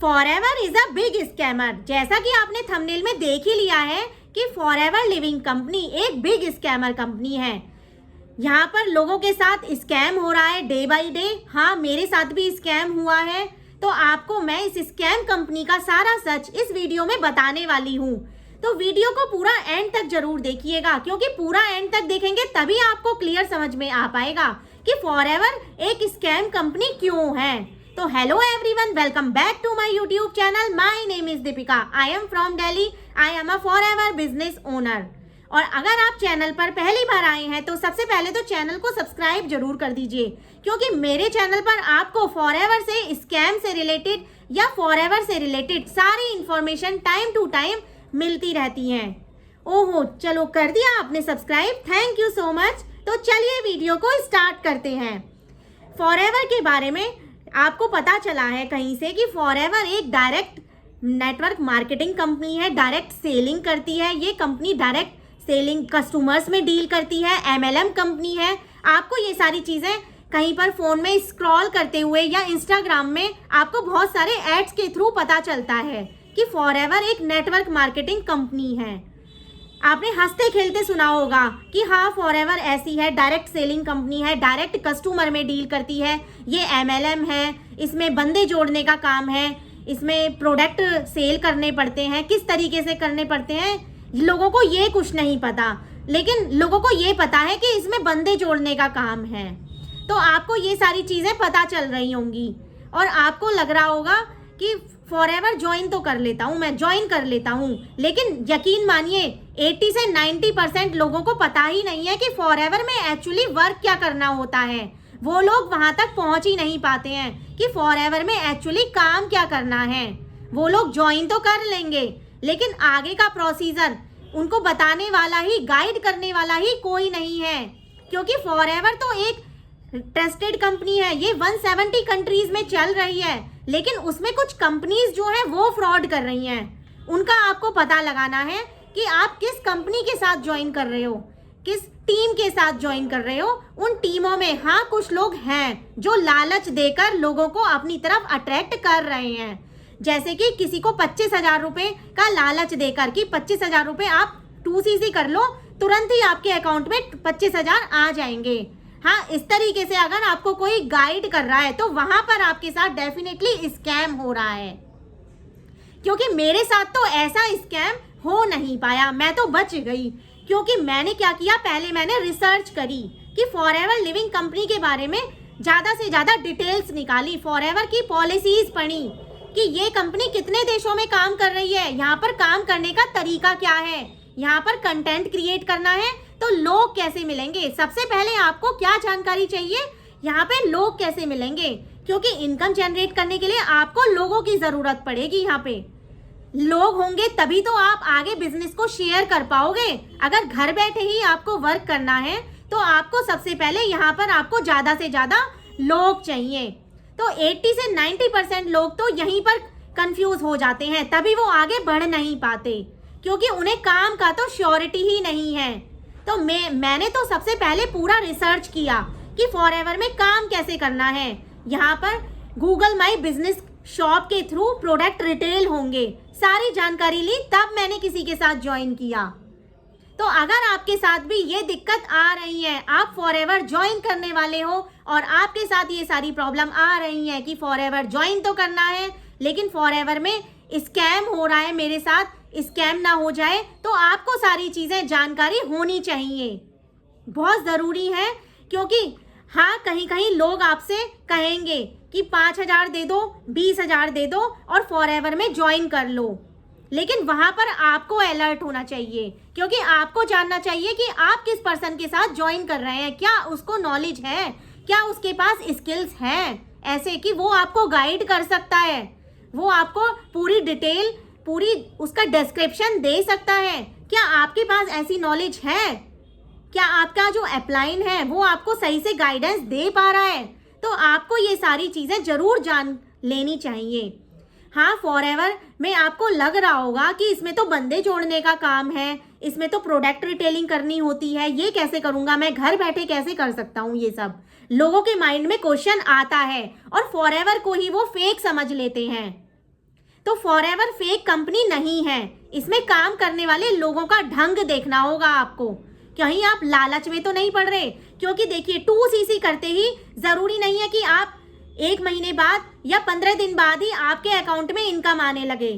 Forever is a big scammer. जैसा कि आपने थंबनेल में देख ही लिया है कि फॉरएवर लिविंग कंपनी एक बिग स्कैमर कंपनी है। यहाँ पर लोगों के साथ स्कैम हो रहा है डे बाय डे। हाँ, मेरे साथ भी स्कैम हुआ है। तो आपको मैं इस स्कैम कंपनी का सारा सच इस वीडियो में बताने वाली हूँ। तो वीडियो को पूरा एंड तक जरूर देखिएगा, क्योंकि पूरा एंड तक देखेंगे तभी आपको क्लियर समझ में आ पाएगा कि फॉरएवर एक स्कैम कंपनी क्यों है। तो hello everyone, welcome back to my YouTube channel. My name is Deepika. I am from Delhi. I am a forever business owner. और अगर आप चैनल पर पहली बार आए हैं तो सबसे पहले तो चैनल को सब्सक्राइब जरूर कर दीजिए, क्योंकि मेरे चैनल पर आपको फॉरएवर से, स्कैम से रिलेटेड या फॉरएवर से रिलेटेड सारी इंफॉर्मेशन टाइम टू टाइम मिलती रहती हैं। ओहो, चलो कर दिया आपने subscribe, thank you so much. तो चलिए वीडियो को स्टार्ट करते हैं। फॉरएवर के बारे में आपको पता चला है कहीं से कि फॉरएवर एक डायरेक्ट नेटवर्क मार्केटिंग कंपनी है, डायरेक्ट सेलिंग करती है। ये कंपनी डायरेक्ट सेलिंग कस्टमर्स में डील करती है, एमएलएम कंपनी है। आपको ये सारी चीज़ें कहीं पर फ़ोन में स्क्रॉल करते हुए या इंस्टाग्राम में आपको बहुत सारे एड्स के थ्रू पता चलता है कि फॉरएवर एक नेटवर्क मार्केटिंग कंपनी है। आपने हंसते खेलते सुना होगा कि हाँ, फॉरएवर ऐसी है, डायरेक्ट सेलिंग कंपनी है, डायरेक्ट कस्टमर में डील करती है, ये एमएलएम है, इसमें बंदे जोड़ने का काम है, इसमें प्रोडक्ट सेल करने पड़ते हैं। किस तरीके से करने पड़ते हैं लोगों को ये कुछ नहीं पता, लेकिन लोगों को ये पता है कि इसमें बंदे जोड़ने का काम है। तो आपको ये सारी चीज़ें पता चल रही होंगी और आपको लग रहा होगा कि फॉरएवर ज्वाइन तो कर लेता हूँ, मैं ज्वाइन कर लेता हूँ। लेकिन यकीन मानिए 80 से 90% लोगों को पता ही नहीं है कि फॉरएवर में एक्चुअली वर्क क्या करना होता है। वो लोग वहाँ तक पहुँच ही नहीं पाते हैं कि फॉरएवर में एक्चुअली काम क्या करना है। वो लोग ज्वाइन तो कर लेंगे, लेकिन आगे का प्रोसीजर उनको बताने वाला ही, गाइड करने वाला ही कोई नहीं है। क्योंकि फॉरएवर तो एक ट्रस्टेड कंपनी है, ये 170 कंट्रीज में चल रही है, लेकिन उसमें कुछ कंपनीज जो है वो फ्रॉड कर रही हैं। उनका आपको पता लगाना है कि आप किस कंपनी के साथ ज्वाइन कर रहे हो, किस टीम के साथ ज्वाइन कर रहे हो। उन टीमों में हाँ, कुछ लोग हैं जो लालच देकर लोगों को अपनी तरफ अट्रैक्ट कर रहे हैं। जैसे कि किसी को 25,000 रुपये का लालच देकर कि 25,000 रुपये आप 2CC कर लो, तुरंत ही आपके अकाउंट में 25,000 आ जाएंगे। हाँ, इस तरीके से अगर आपको कोई गाइड कर रहा है तो वहां पर आपके साथ डेफिनेटली स्कैम हो रहा है। क्योंकि मेरे साथ तो ऐसा स्कैम हो नहीं पाया, मैं तो बच गई। क्योंकि मैंने क्या किया, पहले मैंने रिसर्च करी कि फॉरएवर लिविंग कंपनी के बारे में ज़्यादा से ज़्यादा डिटेल्स निकाली, फॉरएवर की पॉलिसीज पढ़ी कि ये कंपनी कितने देशों में काम कर रही है, यहाँ पर काम करने का तरीका क्या है, यहाँ पर कंटेंट क्रिएट करना है तो लोग कैसे मिलेंगे। सबसे पहले आपको क्या जानकारी चाहिए, यहाँ पे लोग कैसे मिलेंगे, क्योंकि इनकम जनरेट करने के लिए आपको लोगों की ज़रूरत पड़ेगी। यहाँ पे लोग होंगे तभी तो आप आगे बिजनेस को शेयर कर पाओगे। अगर घर बैठे ही आपको वर्क करना है तो आपको सबसे पहले यहाँ पर आपको ज़्यादा से ज़्यादा लोग चाहिए। तो 80 से 90% लोग तो यहीं पर कंफ्यूज हो जाते हैं, तभी वो आगे बढ़ नहीं पाते, क्योंकि उन्हें काम का तो श्योरिटी ही नहीं है। तो मैंने तो सबसे पहले पूरा रिसर्च किया कि फॉरएवर में काम कैसे करना है। यहाँ पर गूगल माई बिजनेस शॉप के थ्रू प्रोडक्ट रिटेल होंगे, सारी जानकारी ली, तब मैंने किसी के साथ ज्वाइन किया। तो अगर आपके साथ भी ये दिक्कत आ रही है, आप फॉरएवर ज्वाइन करने वाले हो और आपके साथ ये सारी प्रॉब्लम आ रही है कि फॉरएवर ज्वाइन तो करना है लेकिन फॉरएवर में स्कैम हो रहा है, मेरे साथ स्कैम ना हो जाए, तो आपको सारी चीज़ें जानकारी होनी चाहिए, बहुत ज़रूरी है। क्योंकि हाँ, कहीं कहीं लोग आपसे कहेंगे कि 5,000 दे दो, 20,000 दे दो और फॉरएवर में ज्वाइन कर लो, लेकिन वहाँ पर आपको अलर्ट होना चाहिए, क्योंकि आपको जानना चाहिए कि आप किस पर्सन के साथ ज्वाइन कर रहे हैं, क्या उसको नॉलेज है, क्या उसके पास स्किल्स हैं ऐसे कि वो आपको गाइड कर सकता है, वो आपको पूरी डिटेल, पूरी उसका डिस्क्रिप्शन दे सकता है। क्या आपके पास ऐसी नॉलेज है, क्या आपका जो अपलाइन है वो आपको सही से गाइडेंस दे पा रहा है। तो आपको ये सारी चीज़ें ज़रूर जान लेनी चाहिए। हाँ, फॉरएवर में आपको लग रहा होगा कि इसमें तो बंदे जोड़ने का काम है, इसमें तो प्रोडक्ट रिटेलिंग करनी होती है, ये कैसे करूँगा मैं, घर बैठे कैसे कर सकता हूँ। ये सब लोगों के माइंड में क्वेश्चन आता है और फॉरएवर को ही वो फेक समझ लेते हैं। तो फॉरएवर फेक कंपनी नहीं है। इसमें काम करने वाले लोगों का ढंग देखना होगा आपको, कहीं आप लालच में तो नहीं पड़ रहे। क्योंकि देखिए 2cc करते ही जरूरी नहीं है कि आप 1 महीने बाद या 15 दिन बाद ही आपके अकाउंट में इनकम आने लगे।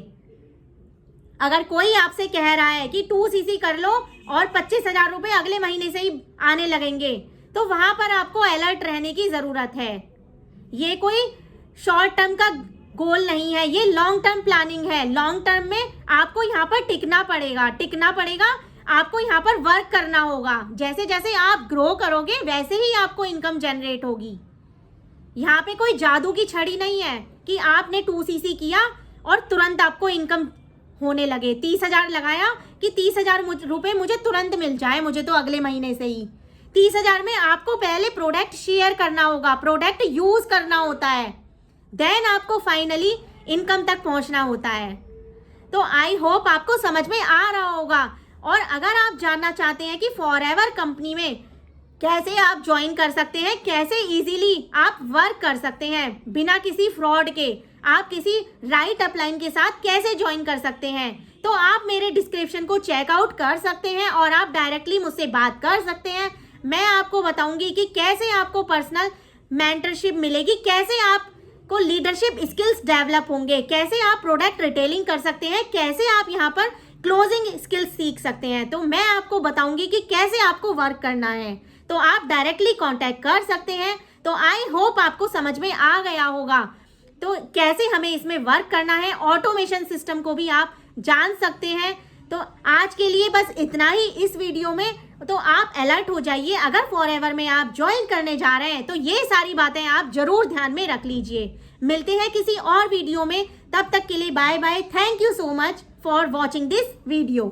अगर कोई आपसे कह रहा है कि 2cc कर लो और 25,000 रुपए अगले महीने से ही आने लगेंगे, तो वहां पर आपको अलर्ट रहने की जरूरत है। ये कोई शॉर्ट टर्म का गोल नहीं है, ये लॉन्ग टर्म प्लानिंग है। लॉन्ग टर्म में आपको यहाँ पर टिकना पड़ेगा, आपको यहाँ पर वर्क करना होगा। जैसे जैसे आप ग्रो करोगे वैसे ही आपको इनकम जनरेट होगी। यहाँ पे कोई जादू की छड़ी नहीं है कि आपने 2cc किया और तुरंत आपको इनकम होने लगे। 30,000 लगाया कि 30,000 रुपए मुझे तुरंत मिल जाए, मुझे तो अगले महीने से ही। 30,000 में आपको पहले प्रोडक्ट शेयर करना होगा, प्रोडक्ट यूज करना होता है, देन आपको फाइनली इनकम तक पहुंचना होता है। तो आई होप आपको समझ में आ रहा होगा। और अगर आप जानना चाहते हैं कि फॉरएवर कंपनी में कैसे आप ज्वाइन कर सकते हैं, कैसे इजीली आप वर्क कर सकते हैं बिना किसी फ्रॉड के, आप किसी राइट अपलाइन के साथ कैसे ज्वाइन कर सकते हैं, तो आप मेरे डिस्क्रिप्शन को चेकआउट कर सकते हैं और आप डायरेक्टली मुझसे बात कर सकते हैं। मैं आपको बताऊंगी कि कैसे आपको पर्सनल मेंटरशिप मिलेगी, कैसे आपको लीडरशिप स्किल्स डेवलप होंगे, कैसे आप प्रोडक्ट रिटेलिंग कर सकते हैं, कैसे आप यहाँ पर क्लोजिंग स्किल्स सीख सकते हैं। तो मैं आपको बताऊंगी कि कैसे आपको वर्क करना है, तो आप डायरेक्टली कांटेक्ट कर सकते हैं। तो आई होप आपको समझ में आ गया होगा तो कैसे हमें इसमें वर्क करना है। ऑटोमेशन सिस्टम को भी आप जान सकते हैं। तो आज के लिए बस इतना ही इस वीडियो में। तो आप अलर्ट हो जाइए, अगर फॉरएवर में आप ज्वाइन करने जा रहे हैं तो ये सारी बातें आप जरूर ध्यान में रख लीजिए। मिलते हैं किसी और वीडियो में, तब तक के लिए bye bye. Thank you so much for watching this video.